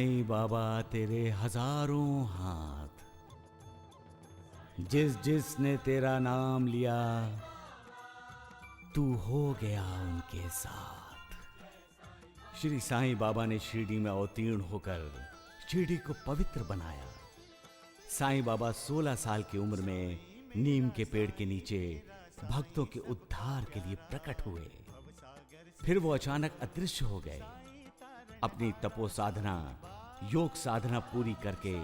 साईं बाबा तेरे हजारों हाथ, जिस जिसने तेरा नाम लिया तू हो गया उनके साथ। श्री साईं बाबा ने शिरडी में अवतीर्ण होकर शिरडी को पवित्र बनाया। साईं बाबा 16 साल की उम्र में नीम के पेड़ के नीचे भक्तों के उद्धार के लिए प्रकट हुए। फिर वो अचानक अदृश्य हो गए। अपनी तपो साधना, योग साधना पूरी करके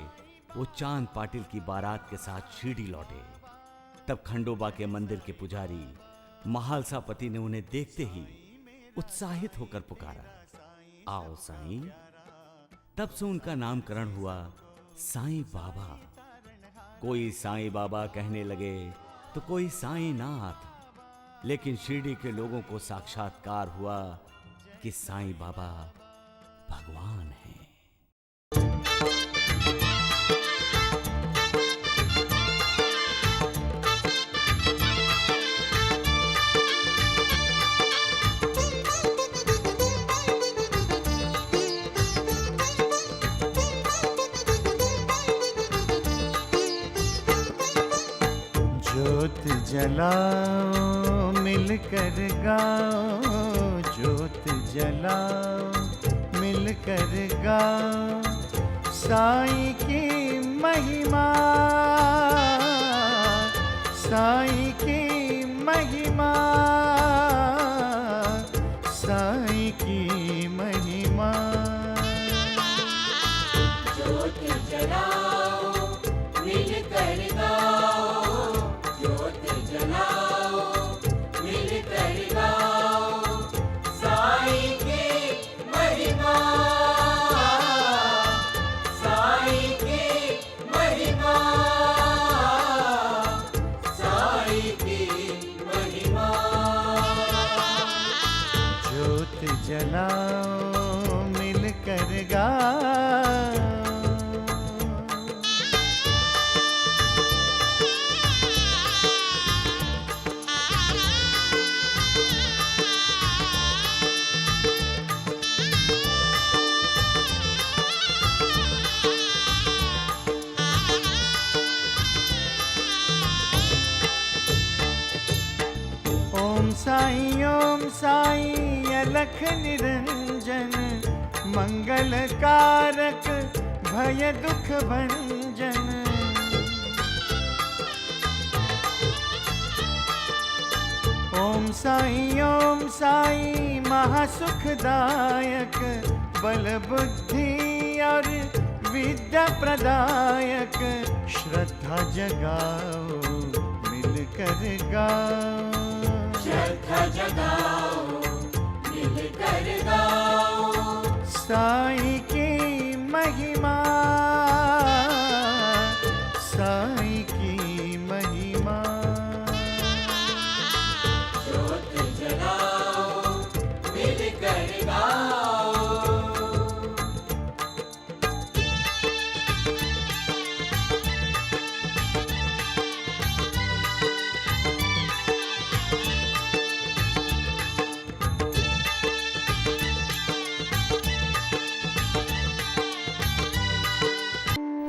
वो चांद पाटिल की बारात के साथ शिरडी लौटे। तब खंडोबा के मंदिर के पुजारी महालसापति ने उन्हें देखते ही उत्साहित होकर पुकारा, आओ साईं। तब से उनका नामकरण हुआ साईं बाबा। कोई साईं बाबा कहने लगे तो कोई साईं नाथ, लेकिन शिरडी के लोगों को साक्षात्कार हुआ कि साईं बाबा भगवान हैं। ज्योत जलाओ मिलकर गाओ, ज्योत जलाओ मिलकर गाओ, साईं की महिमा, साईं की महिमा, साईं की महिमा। ज्योत जलाओ मिलकर गाओ, ज्योत जलाओ मिलकर गाओ, साईं की महिमा, साईं की महिमा, साईं की महिमा। ज्योत जलाओ मिलकर गाओ। ओम साईं अलख निरंजन, मंगल कारक भय दुख भंजन। ओम साईं महासुखदायक, बल बुद्धि और विद्या प्रदायक। श्रद्धा जगाओ मिलकर गाओ, श्रद्धा जगाओ मिलकर गाओ, साईं की महिमा, साईं की महिमा। ज्योत जलाओ मिलकर गाओ।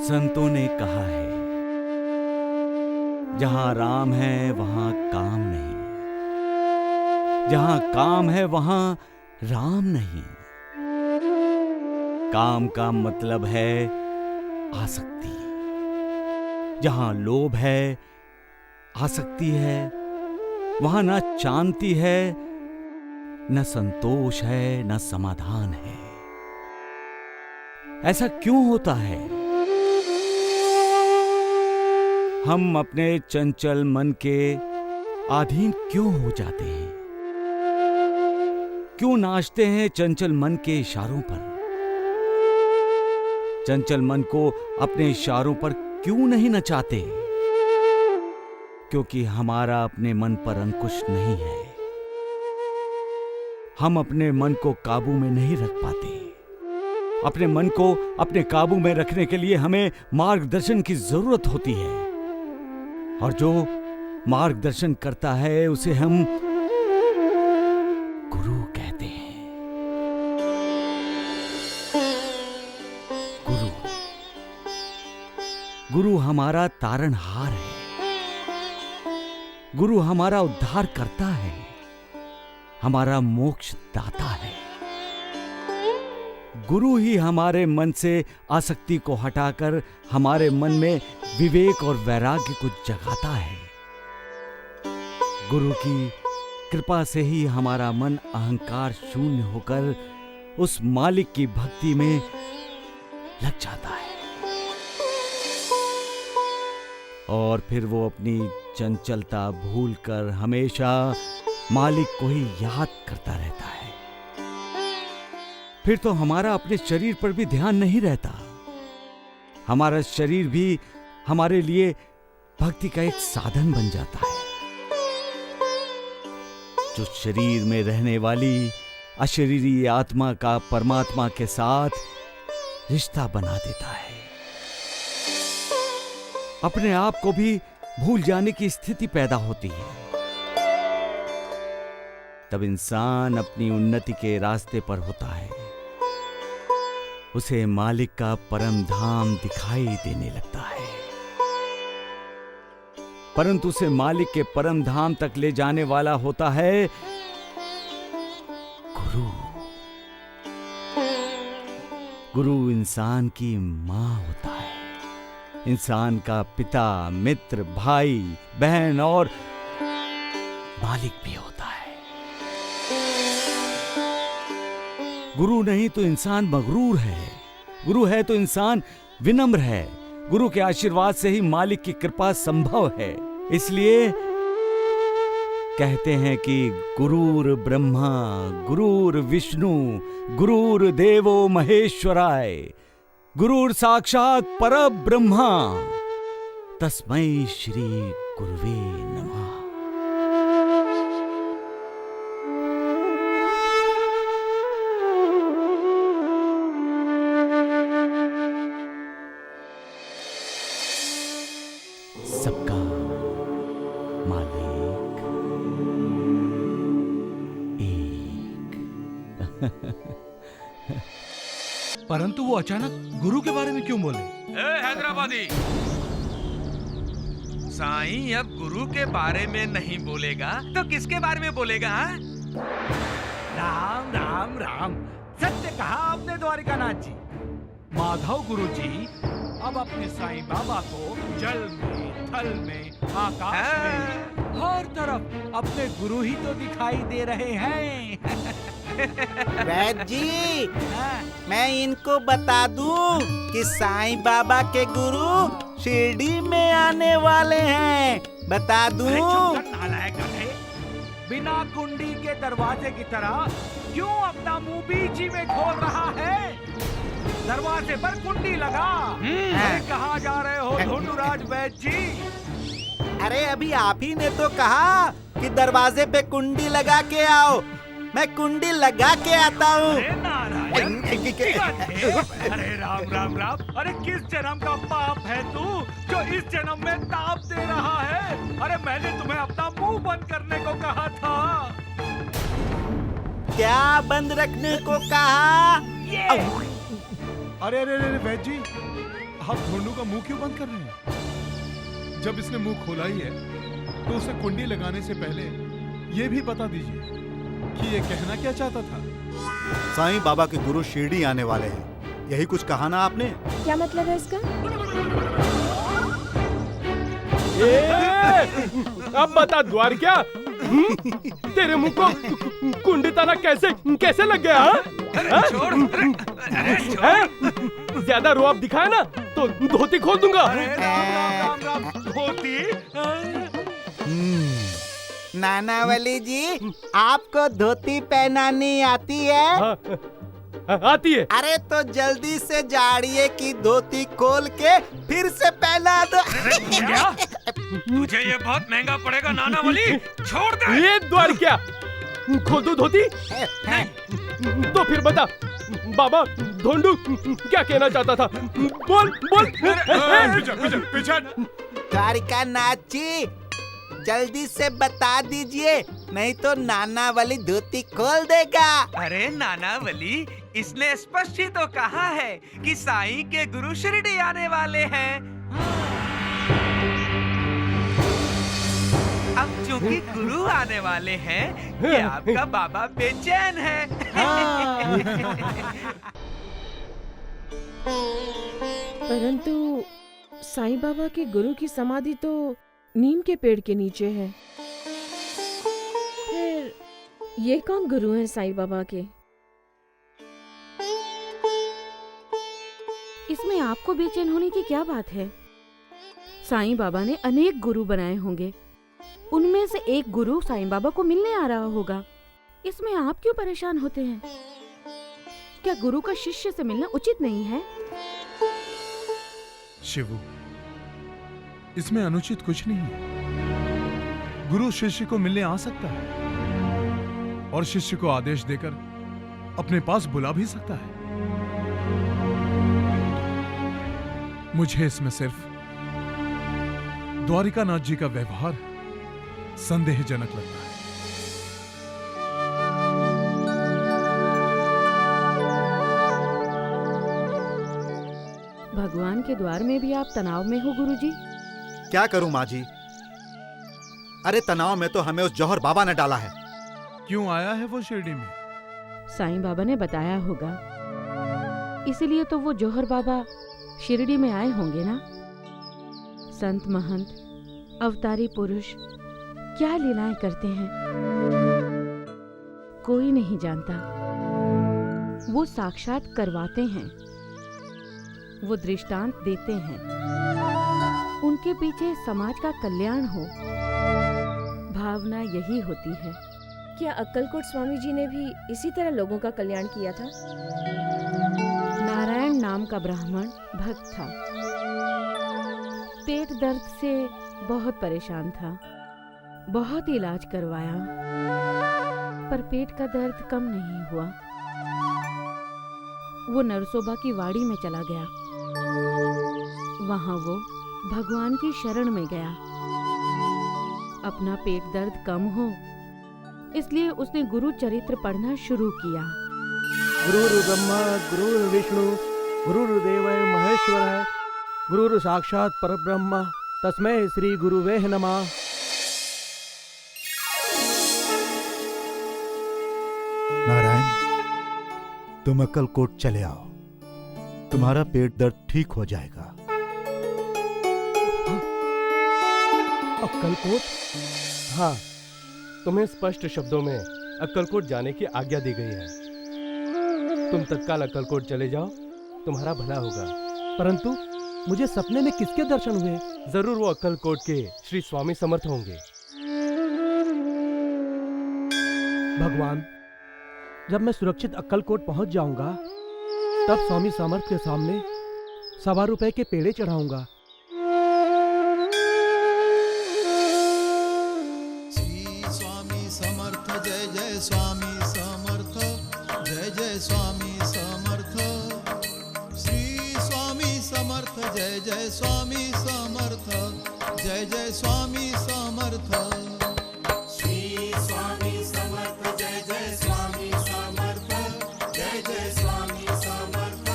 संतों ने कहा है, जहां राम है वहां काम नहीं, जहां काम है वहां राम नहीं। काम का मतलब है आसक्ति। जहां लोभ है, आसक्ति है, वहां न शांति है, न संतोष है, न समाधान है। ऐसा क्यों होता है? हम अपने चंचल मन के अधीन क्यों हो जाते हैं? क्यों नाचते हैं चंचल मन के इशारों पर? चंचल मन को अपने इशारों पर क्यों नहीं नचाते? क्योंकि हमारा अपने मन पर अंकुश नहीं है। हम अपने मन को काबू में नहीं रख पाते। अपने मन को अपने काबू में रखने के लिए हमें मार्गदर्शन की जरूरत होती है, और जो मार्गदर्शन करता है उसे हम गुरु कहते हैं। गुरु हमारा तारणहार है, गुरु हमारा उद्धार करता है, हमारा मोक्ष दाता है। गुरु ही हमारे मन से आसक्ति को हटाकर हमारे मन में विवेक और वैराग्य को जगाता है। गुरु की कृपा से ही हमारा मन अहंकार शून्य होकर उस मालिक की भक्ति में लग जाता है और फिर वो अपनी चंचलता भूलकर हमेशा मालिक को ही याद करता रहता है। फिर तो हमारा अपने शरीर पर भी ध्यान नहीं रहता। हमारा शरीर भी हमारे लिए भक्ति का एक साधन बन जाता है, जो शरीर में रहने वाली अशरीरी आत्मा का परमात्मा के साथ रिश्ता बना देता है। अपने आप को भी भूल जाने की स्थिति पैदा होती है। तब इंसान अपनी उन्नति के रास्ते पर होता है, उसे मालिक का परम धाम दिखाई देने लगता है। परंतु उसे मालिक के परम धाम तक ले जाने वाला होता है गुरु। गुरु इंसान की मां होता है, इंसान का पिता, मित्र, भाई, बहन और मालिक भी होता है। गुरु नहीं तो इंसान मगरूर है, गुरु है तो इंसान विनम्र है। गुरु के आशीर्वाद से ही मालिक की कृपा संभव है। इसलिए कहते हैं कि गुरुर ब्रह्मा गुरुर विष्णु गुरुर देवो महेश्वराय, गुरुर साक्षात परब्रह्मा, तस्मै श्री गुरुवे नमः। सबका मालिक एक। परंतु वो अचानक गुरु के बारे में क्यों बोले? हैदराबादी, साईं अब गुरु के बारे में नहीं बोलेगा तो किसके बारे में बोलेगा? राम राम राम, सत्य कहा आपने द्वारिकानाथ जी। माधव गुरु जी अब अपने साईं बाबा को जल में, थल में, आकाश में, हर तरफ अपने गुरु ही तो दिखाई दे रहे हैं। वैद्य जी, मैं इनको बता दूं कि साईं बाबा के गुरु शिरडी में आने वाले हैं। बता दूं? नालायक गधे, बिना कुंडी के दरवाजे की तरह क्यों अपना मुंह बीच ही में खोल रहा है? दरवाजे पर कुंडी लगा। अरे कहाँ जा रहे हो ढूंढूराज वैद्य जी? अरे अभी आप ही ने तो कहा कि दरवाजे पे कुंडी लगा के आओ। मैं कुंडी लगा के आता हूँ। अरे नारायण, अरे राम राम राम, अरे किस जन्म का पाप है तू जो इस जन्म में ताप दे रहा है? अरे मैंने तुम्हें अपना मुंह बंद करने को कहा था। क्या बंद रखने को कहा? अरे अरे अरे वैद्य जी, आप ढोंडू का मुंह क्यों बंद कर रहे हैं? जब इसने मुंह खोला ही है तो उसे कुंडी लगाने से पहले ये भी बता दीजिए कि ये कहना क्या चाहता था। साईं बाबा के गुरु शिरडी आने वाले हैं, यही कुछ कहा ना आपने? क्या मतलब है इसका? अब बता द्वारका, तेरे मुंह को कुंडी ताला कैसे लग गया? ज्यादा रोब दिखाया ना तो धोती खोल दूंगा। राम राम राम, धोती? नानावली जी, आपको धोती पहनानी आती है? आती है। अरे तो जल्दी से जाड़िए की धोती खोल के फिर से पहना दो। क्या? तुझे ये बहुत महंगा पड़ेगा नानावली, छोड़ दे। ये द्वारका, खोल दो धोती? तो फिर बता बाबा ढोंडू क्या कहना चाहता था? बोल बोल। द्वारिकानाथ जी, जल्दी से बता दीजिए, नहीं तो नानावली धोती खोल देगा। अरे नानावली, इसने स्पष्ट ही तो कहा है कि साईं के गुरु शिरडी आने वाले हैं। क्योंकि गुरु आने वाले हैं ये आपका बाबा बेचैन है। परंतु साईं बाबा के गुरु की समाधि तो नीम के पेड़ के नीचे है। फिर ये कौन गुरु हैं साईं बाबा के? इसमें आपको बेचैन होने की क्या बात है? साईं बाबा ने अनेक गुरु बनाए होंगे, उनमें से एक गुरु साईं बाबा को मिलने आ रहा होगा। इसमें आप क्यों परेशान होते हैं? क्या गुरु का शिष्य से मिलना उचित नहीं है? शिवू, इसमें अनुचित कुछ नहीं है। गुरु शिष्य को मिलने आ सकता है और शिष्य को आदेश देकर अपने पास बुला भी सकता है। मुझे इसमें सिर्फ द्वारिकानाथ जी का व्यवहार संदेहजनक लगता है। भगवान के द्वार में भी आप तनाव में हो गुरुजी? क्या करूं माँ जी? अरे तनाव में तो हमें उस जौहर बाबा ने डाला है। क्यों आया है वो शिरडी में? साईं बाबा ने बताया होगा, इसीलिए तो वो जौहर बाबा शिरडी में आए होंगे ना। संत महंत अवतारी पुरुष क्या लीलाएं करते हैं कोई नहीं जानता। वो साक्षात करवाते हैं, वो दृष्टांत देते हैं। उनके पीछे समाज का कल्याण हो, भावना यही होती है। क्या अक्कलकोट स्वामी जी ने भी इसी तरह लोगों का कल्याण किया था? नारायण नाम का ब्राह्मण भक्त था। पेट दर्द से बहुत परेशान था, बहुत इलाज करवाया, पर पेट का दर्द कम नहीं हुआ। वो नरसोबा की वाड़ी में चला गया। वहां वो भगवान की शरण में गया। अपना पेट दर्द कम हो, इसलिए उसने गुरु चरित्र पढ़ना शुरू किया। गुरुर् ब्रह्मा गुरुर् विष्णु गुरुर्देव महेश्वर गुरुर् साक्षात परब्रह्म तस्मै श्री गुरुवे नमः। नारायण, तुम अक्कलकोट चले आओ, तुम्हारा पेट दर्द ठीक हो जाएगा। अक्कलकोट? हाँ, तुम्हें स्पष्ट शब्दों में अक्कलकोट जाने की आज्ञा दी गई है। तुम तत्काल अक्कलकोट चले जाओ, तुम्हारा भला होगा। परंतु मुझे सपने में किसके दर्शन हुए? जरूर वो अक्कलकोट के श्री स्वामी समर्थ होंगे। भगवान, जब मैं सुरक्षित अक्कलकोट पहुंच जाऊंगा, तब स्वामी समर्थ के सामने 1.25 रुपए के पेड़े चढ़ाऊंगा। जय जय स्वामी समर्थ, जय जय स्वामी समर्थ, श्री स्वामी समर्थ, जय जय स्वामी समर्थ, जय जय स्वामी समर्थ, श्री स्वामी समर्थ, जय जय स्वामी समर्थ, जय जय स्वामी समर्थ,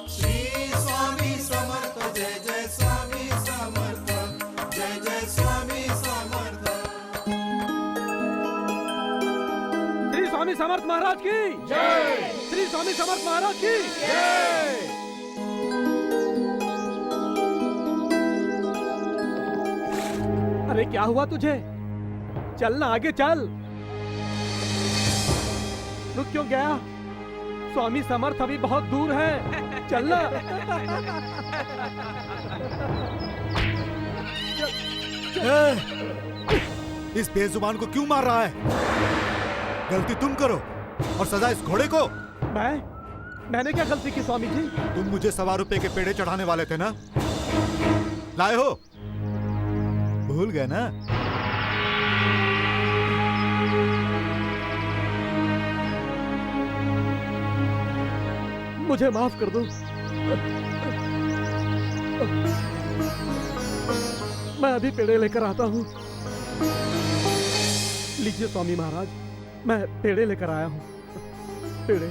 श्री स्वामी समर्थ, जय जय स्वामी समर्थ, जय जय स्वामी समर्थ। स्वामी समर्थ महाराज की जय। श्री स्वामी समर्थ महाराज की जय। अरे क्या हुआ तुझे? चल ना, आगे चल। रुक क्यों गया? स्वामी समर्थ अभी बहुत दूर है, चल ना। इस बेजुबान को क्यों मार रहा है? गलती तुम करो और सजा इस घोड़े को। मैंने क्या गलती की स्वामी जी? तुम मुझे 1.25 रुपए के पेड़े चढ़ाने वाले थे ना? लाए हो? भूल गए ना? मुझे माफ कर दो। मैं अभी पेड़े लेकर आता हूँ। लीजिए स्वामी महाराज, मैं पेड़े लेकर आया हूँ। पेड़े।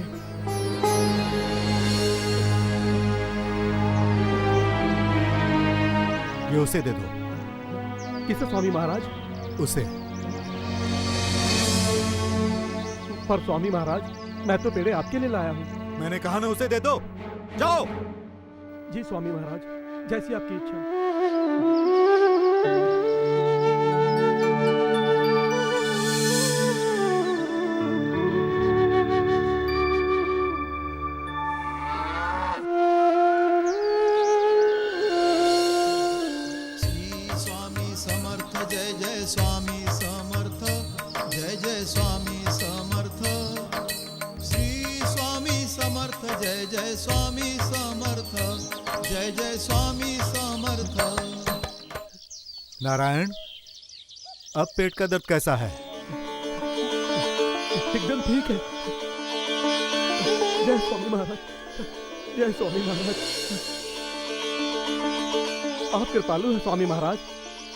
ये उसे दे दो। किसे स्वामी महाराज? उसे। पर स्वामी महाराज, मैं तो पेड़े आपके लिए लाया हूँ। मैंने कहा ना उसे दे दो, जाओ। जी स्वामी महाराज, जैसी आपकी इच्छा। श्री स्वामी समर्थ जय जय स्वामी समर्थ जय जय स्वामी समर्थ श्री स्वामी समर्थ जय जय स्वामी समर्थ जय जय स्वामी समर्थ। नारायण, अब पेट का दर्द कैसा है? एकदम ठीक है। जय स्वामी महाराज, जय स्वामी महाराज। आप कृपालु हैं स्वामी महाराज,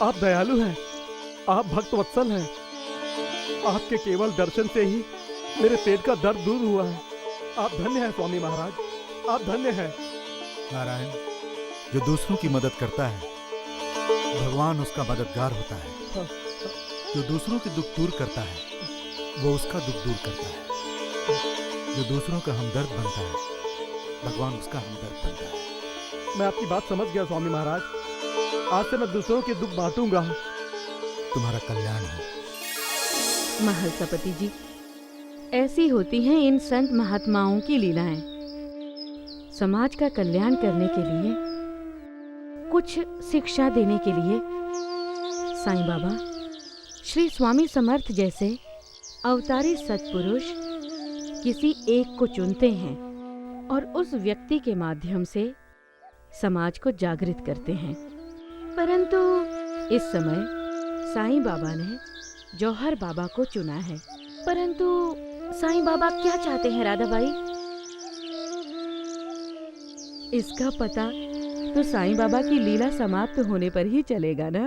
आप दयालु हैं, आप भक्त वत्सल हैं। आपके केवल दर्शन से ही मेरे पेट का दर्द दूर हुआ है। आप धन्य हैं स्वामी महाराज, आप धन्य हैं। नारायण, जो दूसरों की मदद करता है भगवान उसका मददगार होता है। जो दूसरों के दुख दूर करता है वो उसका दुख दूर करता है। जो दूसरों का हमदर्द बनता है भगवान उसका हमदर्द बनता है। मैं आपकी बात समझ गया स्वामी महाराज। आज से मैं दूसरों के दुख बांटूंगा। तुम्हारा कल्याण हो। महलसापति जी, ऐसी होती हैं इन संत महात्माओं की लीलाएं। समाज का कल्याण करने के लिए, कुछ शिक्षा देने के लिए साईं बाबा, श्री स्वामी समर्थ जैसे अवतारी सत्पुरुष किसी एक को चुनते हैं और उस व्यक्ति के माध्यम से समाज को जागृत करते हैं। परंतु इस समय साईं बाबा ने जौहर बाबा को चुना है। परंतु साईं बाबा क्या चाहते हैं राधाबाई? इसका पता तो साईं बाबा की लीला समाप्त होने पर ही चलेगा ना।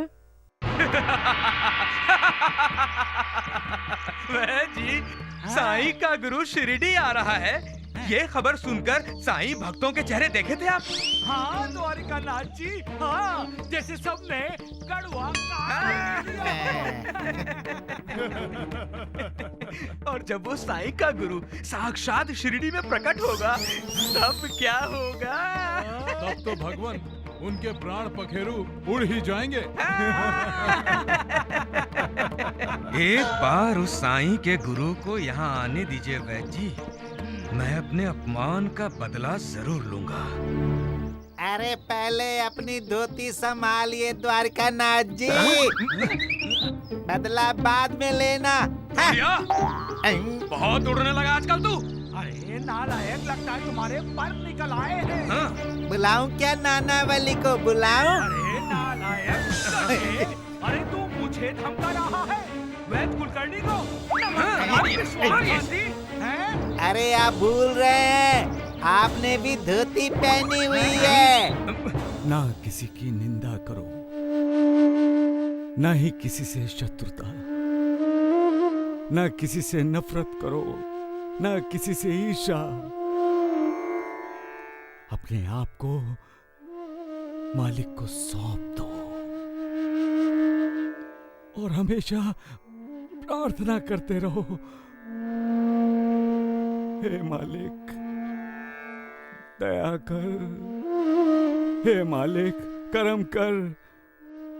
वह जी, साईं का गुरु शिरडी आ रहा है, ये खबर सुनकर साईं भक्तों के चेहरे देखे थे आप? हाँ द्वारिकानाथ जी, हाँ, जैसे सबने कड़वा और जब वो साईं का गुरु साक्षात शिरडी में प्रकट होगा तब क्या होगा? तब तो भगवान उनके प्राण पखेरु उड़ ही जाएंगे। एक बार उस साईं के गुरु को यहाँ आने दीजिए वैद्य जी, मैं अपने अपमान का बदला जरूर लूंगा। अरे पहले अपनी धोती संभालिए द्वारकानाथ जी, बदला बाद में लेना। बहुत उड़ने लगा आजकल तू। अरे नालायक, लगता है तुम्हारे पर निकल आए हैं। हाँ? बुलाऊं क्या नानावली को बुलाऊं? अरे नालायक, अरे तू मुझे धमका रहा है वैद्य कुलकर्णी को? अरे आप भूल रहे हैं, आपने भी धोती पहनी हुई है। ना किसी की निंदा करो, ना ही किसी से शत्रुता, ना किसी से नफरत करो, ना किसी से ईर्ष्या। अपने आप को मालिक को सौंप दो और हमेशा प्रार्थना करते रहो, हे मालिक दया कर, हे मालिक करम कर।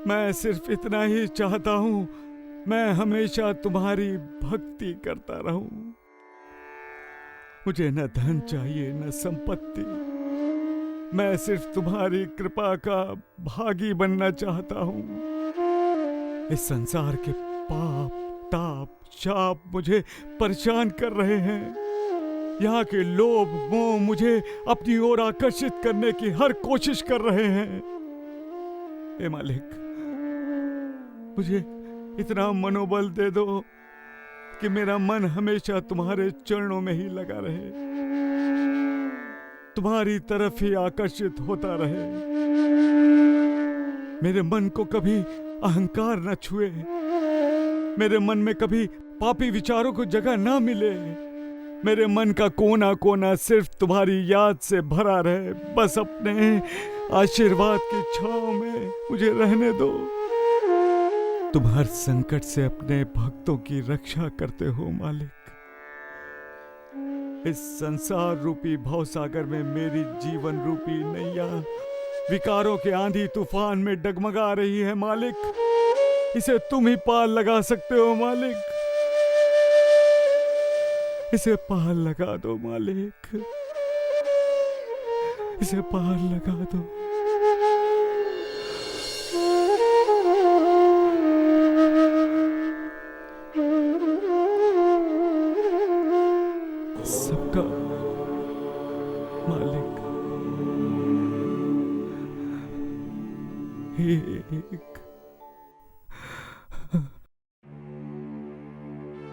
मैं सिर्फ इतना ही चाहता हूं, मैं हमेशा तुम्हारी भक्ति करता रहूं। मुझे न धन चाहिए न संपत्ति, मैं सिर्फ तुम्हारी कृपा का भागी बनना चाहता हूं। इस संसार के पाप ताप शाप मुझे परेशान कर रहे हैं। यहाँ के लोभ मोह मुझे अपनी ओर आकर्षित करने की हर कोशिश कर रहे हैं। हे मालिक, मुझे इतना मनोबल दे दो कि मेरा मन हमेशा तुम्हारे चरणों में ही लगा रहे, तुम्हारी तरफ ही आकर्षित होता रहे। मेरे मन को कभी अहंकार न छुए, मेरे मन में कभी पापी विचारों को जगह ना मिले। मेरे मन का कोना कोना सिर्फ तुम्हारी याद से भरा रहे। बस अपने आशीर्वाद की छांव में मुझे रहने दो। तुम हर संकट से अपने भक्तों की रक्षा करते हो मालिक। इस संसार रूपी भवसागर में मेरी जीवन रूपी नैया विकारों के आंधी तूफान में डगमगा रही है मालिक। इसे तुम ही पार लगा सकते हो मालिक। इसे पार लगा दो मालिक, इसे पार लगा दो। सबका मालिक एक।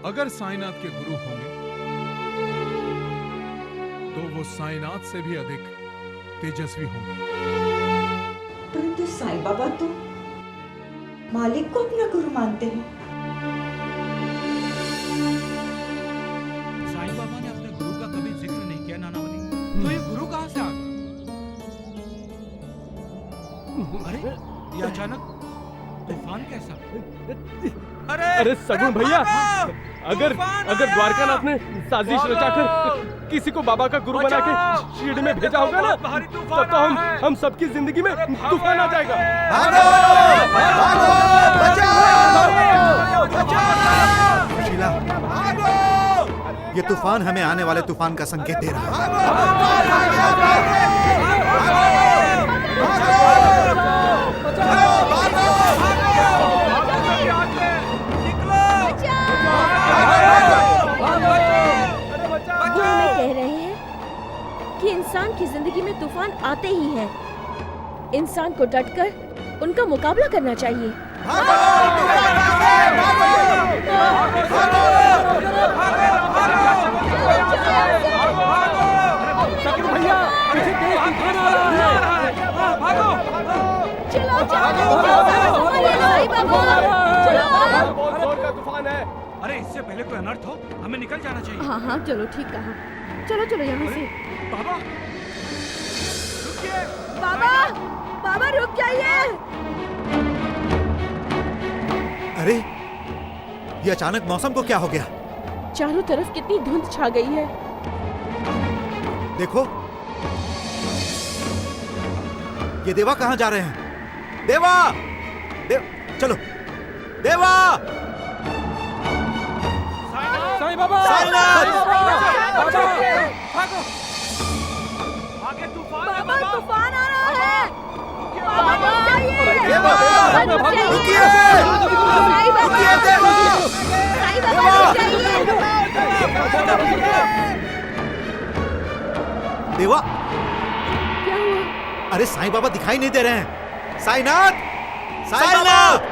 अगर साईनाथ के गुरु होंगे तो वो साईनाथ से भी अधिक तेजस्वी होंगे। परंतु साईं बाबा तो मालिक को अपना गुरु मानते हैं। साईं बाबा ने अपने गुरु का कभी जिक्र नहीं किया नानावली, तो ये गुरु कहाँ से आ गया? अरे ये अचानक तूफान कैसा? अरे सगुन भैया, अगर द्वारकानाथ ने साजिश रचाकर किसी को बाबा का गुरु बना के शिरडी में भेजा होगा ना, तब तो हम सबकी जिंदगी में तूफान आ जाएगा। शीला, ये तूफान हमें आने वाले तूफान का संकेत दे रहा है। इंसान की जिंदगी में तूफान आते ही हैं। इंसान को डटकर उनका मुकाबला करना चाहिए। भैया, पीछे तेज तूफान आ रहा है। भागो! चलो बहुत जोर का तूफान है। अरे इससे पहले कोई अनर्थ हो, हमें निकल जाना चाहिए। हाँ हाँ, चलो ठीक कहा। चलो चलो यहाँ से। बाबा रुकिए! बाबा, बाबा रुक जाइए। अरे ये अचानक मौसम को क्या हो गया? चारों तरफ कितनी धुंध छा गई है। देखो, ये देवा कहाँ जा रहे हैं? देवा! चलो देवा! साईं बाबा! आगे तूफान! बाबा तूफान आ रहा है। बाबा रुकिए! देवा! क्या हुआ? अरे साईं बाबा दिखाई नहीं दे रहे हैं। साईनाथ! साईनाथ!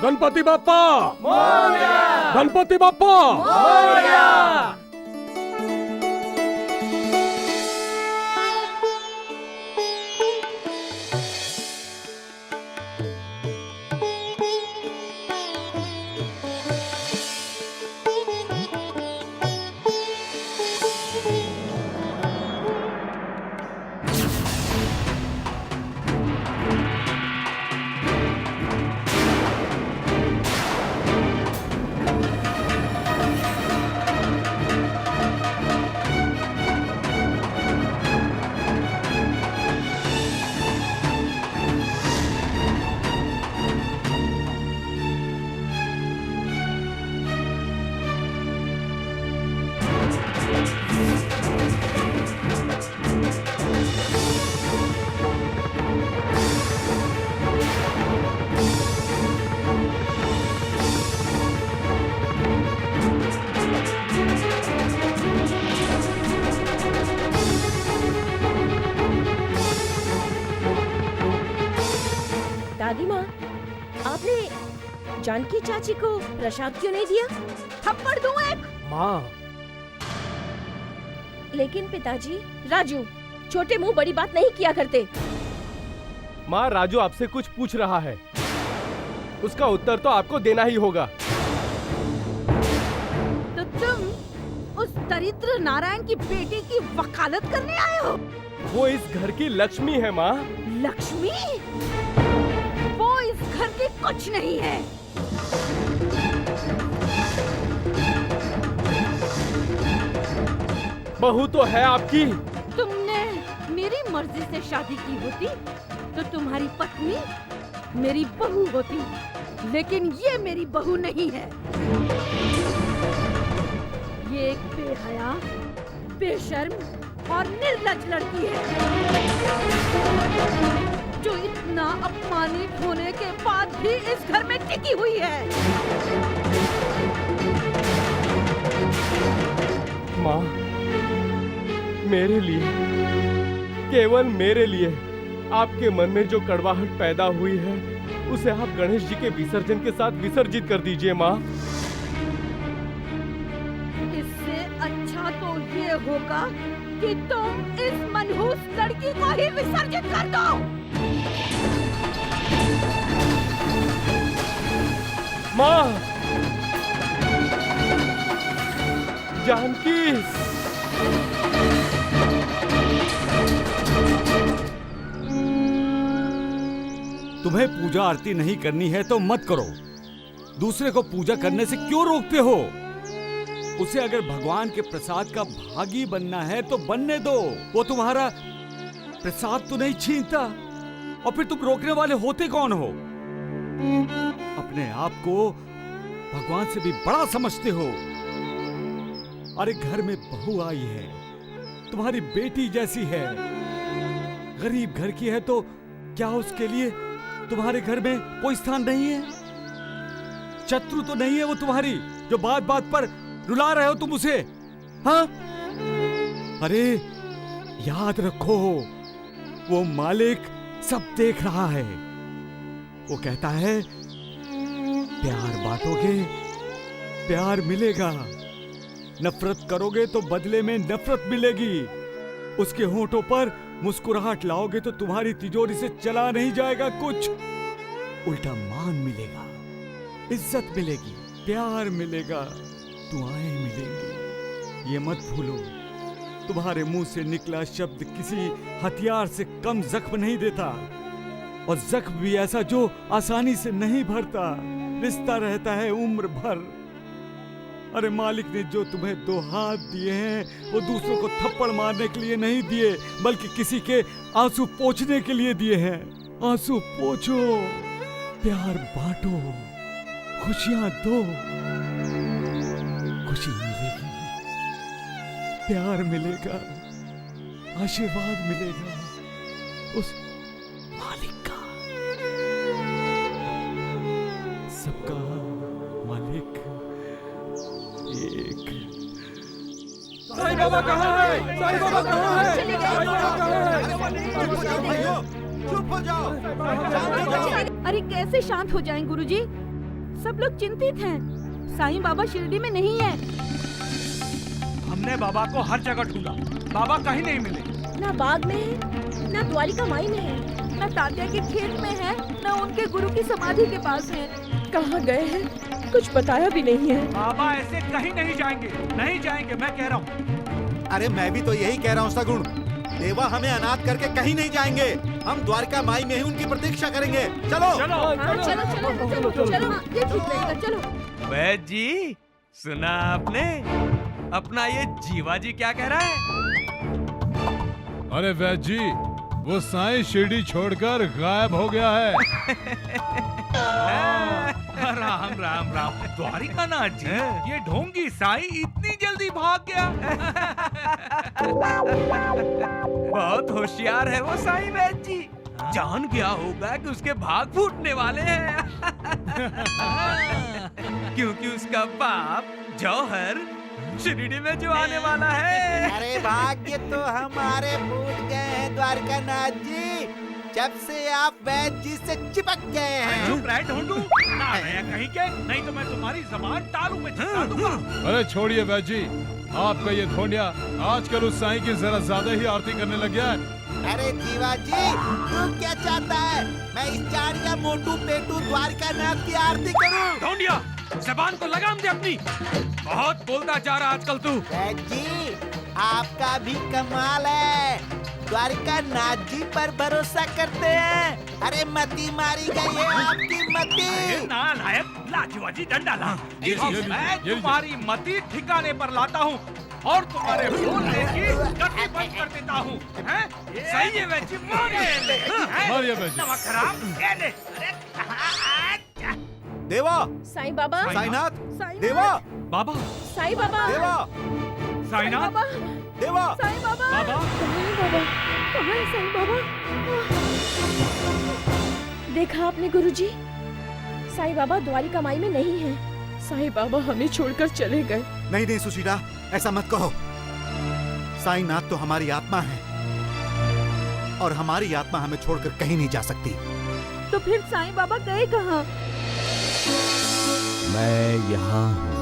गणपति बाप्पा! गणपति बाप्पा! जानकी चाची को प्रसाद क्यों नहीं दिया? थप्पड़ दूं एक? माँ, लेकिन पिताजी, राजू छोटे मुंह बड़ी बात नहीं किया करते। माँ राजू आपसे कुछ पूछ रहा है, उसका उत्तर तो आपको देना ही होगा। तो तुम उस दरिद्र नारायण की बेटी की वकालत करने आए हो? वो इस घर की लक्ष्मी है माँ। लक्ष्मी? वो इस घर की कुछ नहीं है। बहू तो है आपकी। तुमने मेरी मर्जी से शादी की होती तो तुम्हारी पत्नी मेरी बहू होती, लेकिन ये मेरी बहू नहीं है। ये एक बेहया, बेशर्म और निर्लज्ज लड़की है जो इतना अपमानित होने के बाद भी इस घर में टिकी हुई है। माँ, मेरे लिए, केवल मेरे लिए आपके मन में जो कड़वाहट पैदा हुई है उसे आप गणेश जी के विसर्जन के साथ विसर्जित कर दीजिए माँ। इससे अच्छा तो ये होगा कि तुम इस मनहूस लड़की को ही विसर्जित कर दो। माँ, जानकी, तुम्हें पूजा आरती नहीं करनी है तो मत करो। दूसरे को पूजा करने से क्यों रोकते हो? उसे अगर भगवान के प्रसाद का भागी बनना है तो बनने दो। वो तुम्हारा प्रसाद तो नहीं छीनता, और फिर तुम रोकने वाले होते कौन हो? अपने आप को भगवान से भी बड़ा समझते हो। अरे घर में बहू आई है, तुम्हारी बेटी जैसी है, गरीब घर की है, तो क्या उसके लिए तुम्हारे घर में कोई स्थान नहीं है? शत्रु तो नहीं है वो तुम्हारी, जो बात बात पर रुला रहे हो तुम उसे? हाँ? अरे याद रखो, वो मालिक सब देख रहा है। वो कहता है प्यार बांटोगे प्यार मिलेगा, नफरत करोगे तो बदले में नफरत मिलेगी। उसके होंठों पर मुस्कुराहट लाओगे तो तुम्हारी तिजोरी से चला नहीं जाएगा कुछ, उल्टा मान मिलेगा, इज्जत मिलेगी, प्यार मिलेगा, दुआएं मिलेंगी। ये मत भूलो, तुम्हारे मुंह से निकला शब्द किसी हथियार से कम जख्म नहीं देता, और जख्म भी ऐसा जो आसानी से नहीं भरता, रिश्ता रहता है उम्र भर। अरे मालिक ने जो तुम्हें 2 हाथ दिए हैं वो दूसरों को थप्पड़ मारने के लिए नहीं दिए, बल्कि किसी के आंसू पोंछने के लिए दिए हैं। आंसू पोंछो, प्यार बांटो, खुशियां दो, खुशी मिलेगी, प्यार मिलेगा, आशीर्वाद मिलेगा उस मालिक का। सबका मालिक एक। साईं बाबा कहाँ है? साईं बाबा कहाँ है? चुप हो जाओ। अरे कैसे शांत हो जाएं गुरुजी? सब लोग चिंतित हैं। साईं बाबा शिरडी में नहीं है। हमने बाबा को हर जगह ढूंढा, बाबा कहीं नहीं मिले। ना बाग में है, ना द्वारिका माई में है, ना तात्या के खेत में है, ना उनके गुरु की समाधि के पास है। कहाँ गए हैं कुछ बताया भी नहीं है। बाबा ऐसे कहीं नहीं जाएंगे, नहीं जाएंगे, मैं कह रहा हूँ। अरे मैं भी तो यही कह रहा हूँ सगुण, देवा हमें अनाथ करके कहीं नहीं जाएंगे। हम द्वारिका माई में ही उनकी प्रतीक्षा करेंगे। चलो चलो चलो चलो चलो, ये ठीक रहेगा, चलो। वैद्य जी, सुना आपने? अपना ये जीवा जी क्या कह रहा है? अरे वैद्य जी, वो साईं शिरडी छोड़कर गायब हो गया है। राम राम राम, द्वारिका नाथ जी, ये ढोंगी साईं इतनी जल्दी भाग गया? बहुत होशियार है वो साईं वैद्य जी, जान गया होगा कि उसके भाग फूटने वाले हैं। क्योंकि उसका बाप जौहर शिरडी में जो आने वाला है। अरे भाग्य तो हमारे फूट गए हैं द्वारका नाथ जी। जब से आप वैद्य जी से चिपक गए हैं। चुप रहे ढोंडू, ना रहे कहीं के, नहीं तो मैं तुम्हारी जबान तालू में चिपका दूंगा। अरे छोड़िए वैद्य जी, आपका ये धोनिया आजकल उस साईं की जरा ज्यादा ही आरती करने लग गया है। अरे जीवा जी, तू क्या चाहता है? मैं इस चाड़िया मोटू पेटू द्वारिका नाथ की आरती करूं? ढोंडिया, जबान को लगाम दे अपनी। बहुत बोलता जा रहा आजकल तू। वैद्य जी, आपका भी कमाल है। द्वारिका नाथ जी पर भरोसा करते हैं। अरे मती मारी गई है आपकी मती। नालायक, ला जीवाजी डंडा ला। मैं ये तुम्हारी मती ठिकाने पर लाता हूँ और तुम्हारे बोलने की गति बंद कर देता हूँ। सही है वैद्य, मारिए वैद्य जी। नमक खराब, ये ले। अरे कहाँ? देवा, साईं बाबा, साईनाथ, साईं देवा, बाबा, साईं बाबा, देवा, साईनाथ, बाबा, देवा। साईं बाबा, बाबा। साईं बाबा, कहाँ है साईं बाबा? देखा आपने गुरुजी, साईं बाबा द्वारिका माई में नहीं है। साईं बाबा हमें छोड़कर चले गए। नहीं नहीं सुशीला, ऐसा मत कहो। साईनाथ तो हमारी आत्मा है और हमारी आत्मा हमें छोड़कर कहीं नहीं जा सकती। तो फिर साईं बाबा गए कहाँ? मैं यहाँ हूँ।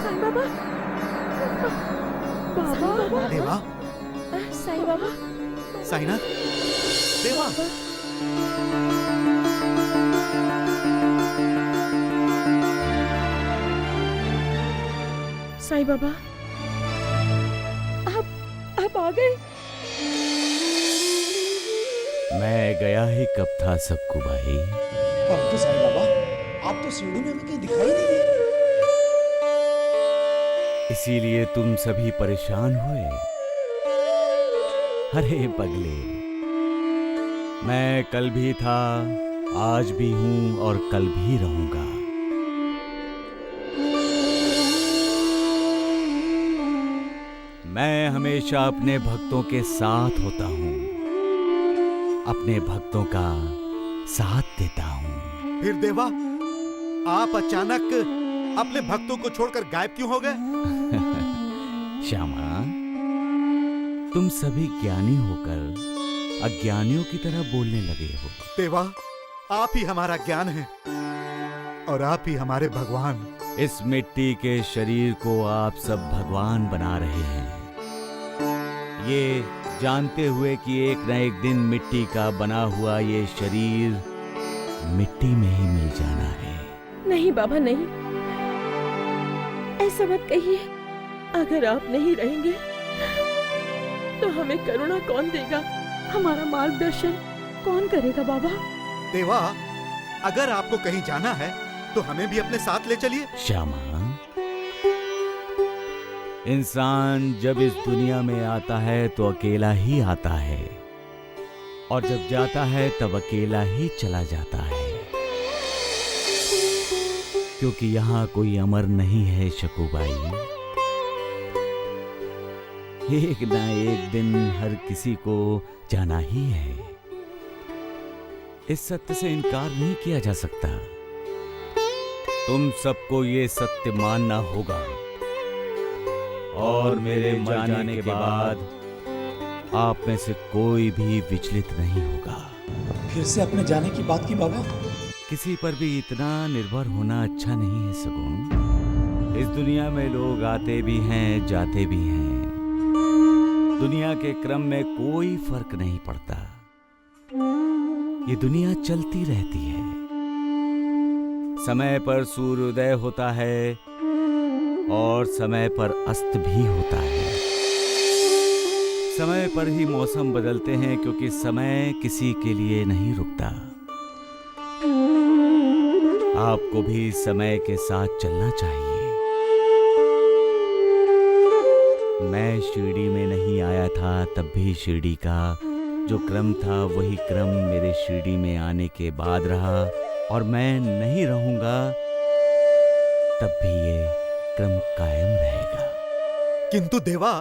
साईं बाबा, बाबा, देवा, साईं बाबा, साईनाथ, देवा। साईं बाबा, आप आ गए। मैं गया ही कब था सक्कू भाई। परंतु साईं बाबा, आप तो सीढ़ी में हमें कहीं दिखाई नहीं दिए। इसीलिए तुम सभी परेशान हुए। अरे पगले, मैं कल भी था, आज भी हूं और कल भी रहूंगा। मैं हमेशा अपने भक्तों के साथ होता हूं, अपने भक्तों का साथ देता हूं। फिर देवा, आप अचानक अपने भक्तों को छोड़कर गायब क्यों हो गए? श्यामा, तुम सभी ज्ञानी होकर अज्ञानियों की तरह बोलने लगे हो। देवा, आप ही हमारा ज्ञान है और आप ही हमारे भगवान। इस मिट्टी के शरीर को आप सब भगवान बना रहे हैं, ये जानते हुए कि एक न एक दिन मिट्टी का बना हुआ ये शरीर मिट्टी में ही मिल जाना है। नहीं बाबा, नहीं, ऐसा मत कहिए। अगर आप नहीं रहेंगे तो हमें करुणा कौन देगा? हमारा मार्गदर्शन कौन करेगा बाबा? देवा, अगर आपको कहीं जाना है तो हमें भी अपने साथ ले चलिए। श्यामा, इंसान जब इस दुनिया में आता है तो अकेला ही आता है और जब जाता है तब अकेला ही चला जाता है, क्योंकि यहाँ कोई अमर नहीं है शकूबाई। एक ना एक दिन हर किसी को जाना ही है। इस सत्य से इनकार नहीं किया जा सकता। तुम सबको ये सत्य मानना होगा और मेरे मर जाने के बाद आप में से कोई भी विचलित नहीं होगा। फिर से अपने जाने की बात की बाबा। किसी पर भी इतना निर्भर होना अच्छा नहीं है सगुन। इस दुनिया में लोग आते भी हैं, जाते भी हैं। दुनिया के क्रम में कोई फर्क नहीं पड़ता। ये दुनिया चलती रहती है। समय पर सूर्योदय होता है और समय पर अस्त भी होता है। समय पर ही मौसम बदलते हैं, क्योंकि समय किसी के लिए नहीं रुकता। आपको भी समय के साथ चलना चाहिए। मैं शिरडी में नहीं आया था तब भी शिरडी का जो क्रम था वही क्रम मेरे शिरडी में आने के बाद रहा, और मैं नहीं रहूंगा तब भी ये क्रम कायम रहेगा। किंतु देवा,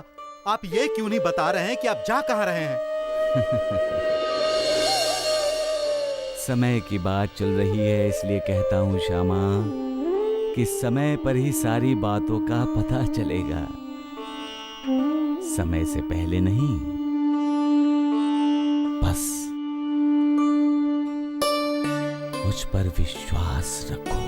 आप ये क्यों नहीं बता रहे हैं कि आप जा कहां रहे हैं? समय की बात चल रही है, इसलिए कहता हूं श्यामा कि समय पर ही सारी बातों का पता चलेगा, समय से पहले नहीं। बस मुझ पर विश्वास रखो।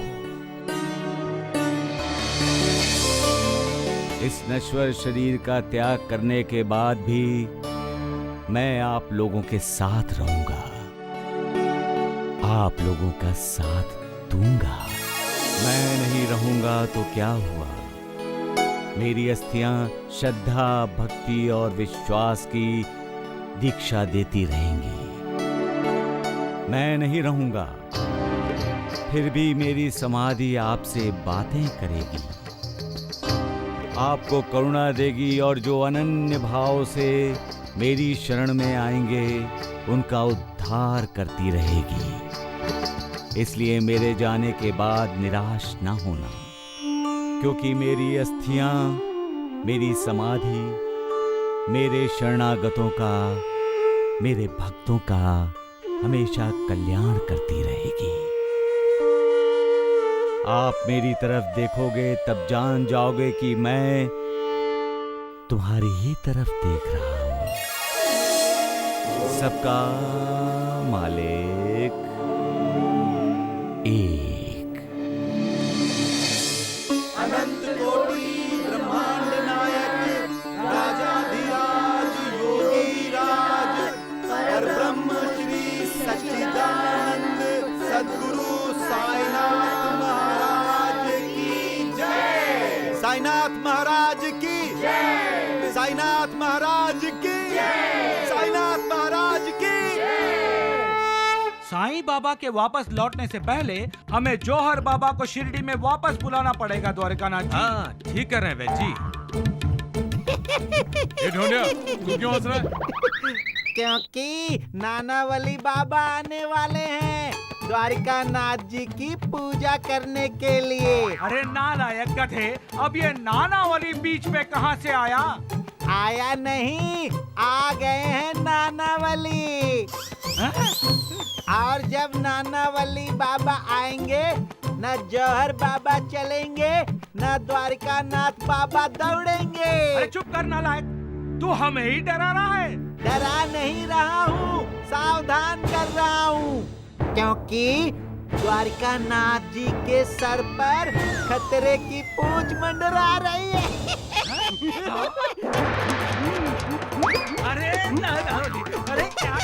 इस नश्वर शरीर का त्याग करने के बाद भी मैं आप लोगों के साथ रहूंगा, आप लोगों का साथ दूंगा। मैं नहीं रहूंगा तो क्या हुआ, मेरी अस्थियां श्रद्धा, भक्ति और विश्वास की दीक्षा देती रहेंगी। मैं नहीं रहूंगा, फिर भी मेरी समाधि आपसे बातें करेगी, आपको करुणा देगी और जो अनन्य भाव से मेरी शरण में आएंगे उनका उद्धार करती रहेगी। इसलिए मेरे जाने के बाद निराश ना होना, क्योंकि मेरी अस्थियां, मेरी समाधि मेरे शरणागतों का, मेरे भक्तों का हमेशा कल्याण करती रहेगी। आप मेरी तरफ देखोगे तब जान जाओगे कि मैं तुम्हारी ही तरफ देख रहा हूं। सबका मालिक एक। अनंत कोटि ब्रह्मांड नायक राजाधिराज योगी राज परब्रह्म श्री सच्चिदानंद सद्गुरु साईनाथ महाराज की जय। साईनाथ महाराज की जय। साईनाथ महाराज की जय। साईनाथ महाराज की। साईं बाबा के वापस लौटने से पहले हमें जौहर बाबा को शिरडी में वापस बुलाना पड़ेगा द्वारिकानाथ जी। हाँ ठीक कर रहे हैं वैद जी। ये ढोंडिया, तू क्यों हंस रहा है? क्योंकि नानावली बाबा आने वाले हैं द्वारिकानाथ जी की पूजा करने के लिए। अरे नालायक गधे, अब ये नानावली बीच में कहाँ से आया? आया नहीं, आ गए हैं नानावली। और जब नानावली बाबा आएंगे न जौहर बाबा चलेंगे न द्वारिकानाथ बाबा दौड़ेंगे। अरे चुप कर नालायक, तू हमें ही डरा रहा है। डरा नहीं रहा हूँ, सावधान कर रहा हूँ, क्योंकि द्वारिकानाथ जी के सर पर खतरे की पूंछ मंडरा रही है। अरे नानावली, अरे क्या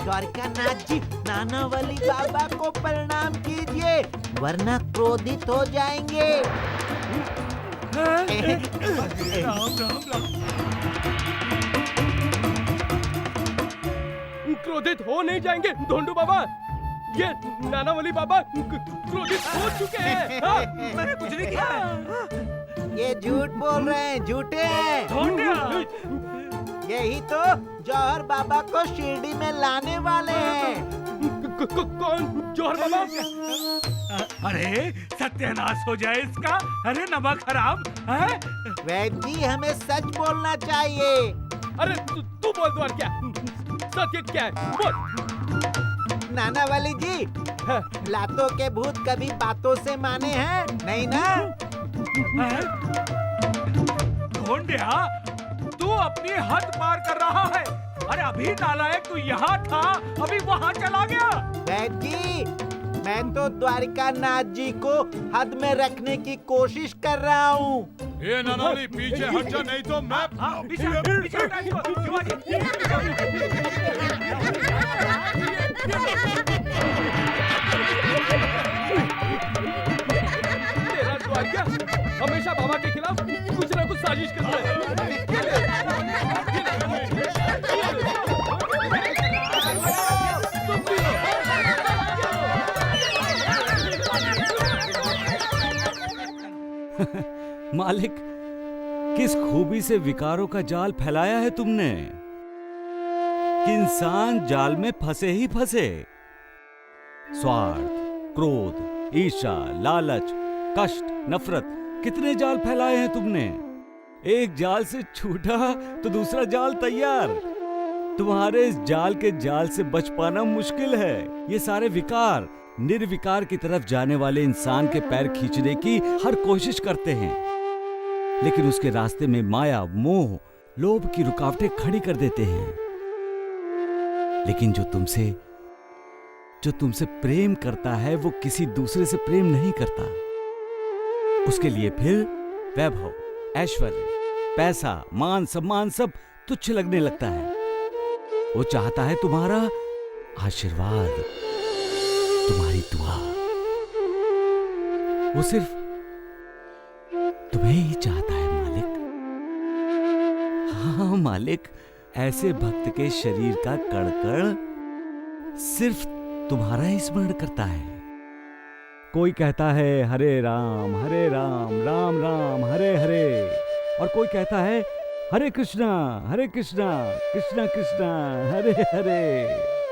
द्वारिकानाथ जी, नानावली बाबा को प्रणाम कीजिए वरना क्रोधित हो जाएंगे। राम राम राम। क्रोधित हो नहीं जाएंगे ढोंडू बाबा, ये नानावली बाबा क्रोधित हो चुके हैं। हाँ? मैंने कुछ नहीं किया। ये झूठ बोल रहे हैं, झूठे हैं। यही तो जौहर बाबा को शिरडी में लाने वाले हैं। कौन जौहर बाबा? अरे सत्यानाश हो जाए इसका। अरे नमक हराम है। वैद जी, हमें सच बोलना चाहिए। अरे तू बोल द्वार क्या सत्य क्या है, बोल। नानावली जी, लातों के भूत कभी बातों से माने हैं नहीं ना? ढोंडिया, तू अपनी हद पार कर रहा है। अरे अभी नालायक तू यहाँ था, अभी वहाँ चला गया। वैद जी, मैं तो द्वारिकानाथ जी को हद में रखने की कोशिश कर रहा हूँ। ये नानावली पीछे हट जा, नहीं तो मैं पीछे हटा इसको, शिवाजी। तेरा द्वारका हमेशा बाबा के खिलाफ कुछ ना कुछ साजिश करता है। मालिक, किस खूबी से विकारों का जाल फैलाया है तुमने कि इंसान जाल में फंसे ही फंसे। स्वार्थ, क्रोध, ईर्ष्या, लालच, कष्ट, नफरत, कितने जाल फैलाए हैं तुमने। एक जाल से छूटा तो दूसरा जाल तैयार। तुम्हारे इस जाल के जाल से बच पाना मुश्किल है। ये सारे विकार निर्विकार की तरफ जाने वाले इंसान के पैर खींचने की हर कोशिश करते हैं, लेकिन उसके रास्ते में माया, मोह, लोभ की रुकावटें खड़ी कर देते हैं। लेकिन जो तुमसे प्रेम करता है वो किसी दूसरे से प्रेम नहीं करता। उसके लिए फिर वैभव, ऐश्वर्य, पैसा, मान सम्मान सब तुच्छ लगने लगता है। वो चाहता है तुम्हारा आशीर्वाद, तुम्हारी दुआ। वो सिर्फ तुम्हें ही चाहता है मालिक। हाँ मालिक, ऐसे भक्त के शरीर का कण-कण सिर्फ तुम्हारा ही स्मरण करता है। कोई कहता है हरे राम राम राम हरे हरे, और कोई कहता है हरे कृष्णा कृष्णा कृष्णा हरे हरे।